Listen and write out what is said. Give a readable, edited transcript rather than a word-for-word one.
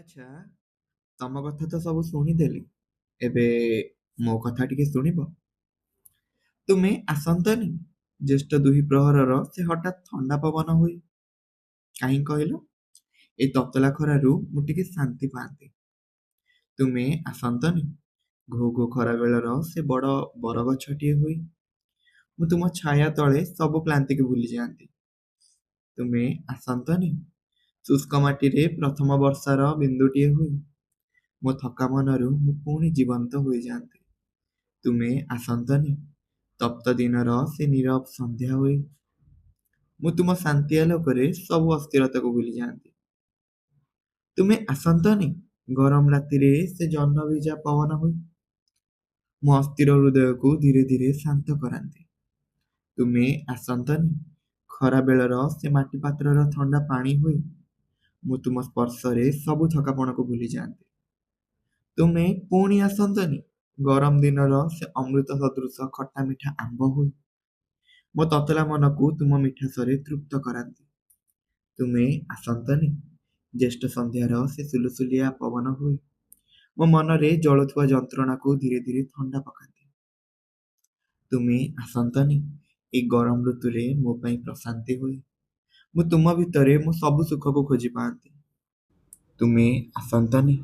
ଆଚ୍ଛା, ତମ କଥା ତ ସବୁ ଶୁଣିଦେଲି। ଏବେ ମୋ କଥା ଟିକେ ଶୁଣିବ। ତୁମେ ଆସନ୍ତନି। ଜ୍ୟେଷ୍ଠ ଦୁଇ ପ୍ରହରର ସେ ହଠାତ୍ ଥଣ୍ଡା ପବନ ହୋଇ। କାହିଁ କହିଲ? ଏଇ ତତଲା ଖରାରୁ ମୁଁ ଟିକେ ଶାନ୍ତି ପାଆନ୍ତି। ତୁମେ ଆସନ୍ତନି। ଘୋ ଘୋ ଖରାବେଳର ସେ ବଡ଼ ବରଗଛଟିଏ ହୋଇ। ମୁଁ ତୁମ ଛାୟା ତଳେ ସବୁ କ୍ଳାନ୍ତିକୁ ଭୁଲି ଯାଆନ୍ତି। ତୁମେ ଆସନ୍ତନି। ଶୁଷ୍କ ମାଟିରେ ପ୍ରଥମ ବର୍ଷାର ବିନ୍ଦୁଟିଏ ହୋଇ। ମୋ ଥକା ମନରୁ ମୁଁ ପୁଣି ଜୀବନ୍ତ ହୋଇଯାଆନ୍ତି। ତୁମେ ଆସନ୍ତନି। ତପ୍ତ ଦିନର ସେ ନୀରବ ସନ୍ଧ୍ୟା ହୋଇ। ମୁଁ ତୁମ ଶାନ୍ତି ଆଲୋକରେ ସବୁ ଅସ୍ଥିରତାକୁ ଭୁଲି ଯାଆନ୍ତି। ତୁମେ ଆସନ୍ତନି। ଗରମ ରାତିରେ ସେ ଜହ୍ନ ଭିଜା ପବନ ହୋଇ। ମୋ ଅସ୍ଥିର ହୃଦୟକୁ ଧୀରେ ଧୀରେ ଶାନ୍ତ କରାନ୍ତି। ତୁମେ ଆସନ୍ତନି। ଖରା ବେଳର ସେ ମାଟି ପାତ୍ରର ଥଣ୍ଡା ପାଣି ହୋଇ। ମୁଁ ତୁମ ସ୍ପର୍ଶରେ ସବୁ ଥକାପଣକୁ ଭୁଲି ଯାଆନ୍ତି। ତୁମେ ପୁଣି ଆସନ୍ତନି। ଗରମ ଦିନର ସେ ଅମୃତ ସଦୃଶ ଖଟା ମିଠା ଆମ୍ବ ହୋଇ। ମୋ ତତଲା ମନକୁ ତୁମ ମିଠାସରେ ତୃପ୍ତ କରାନ୍ତି। ତୁମେ ଆସନ୍ତନି। ଜ୍ୟେଷ୍ଠ ସନ୍ଧ୍ୟାର ସେ ସୁଲୁସୁଲିଆ ପବନ ହୋଇ। ମୋ ମନରେ ଜଳୁଥିବା ଯନ୍ତ୍ରଣାକୁ ଧୀରେ ଧୀରେ ଥଣ୍ଡା ପକାନ୍ତି। ତୁମେ ଆସନ୍ତନି। ଏଇ ଗରମ ଋତୁରେ ମୋ ପାଇଁ ପ୍ରଶାନ୍ତି ହୋଇ। ମୁଁ ତୁମ ଭିତରେ ମୋ ସବୁ ସୁଖକୁ ଖୋଜି ପାଆନ୍ତି। ତୁମେ ଆସନ୍ତନି।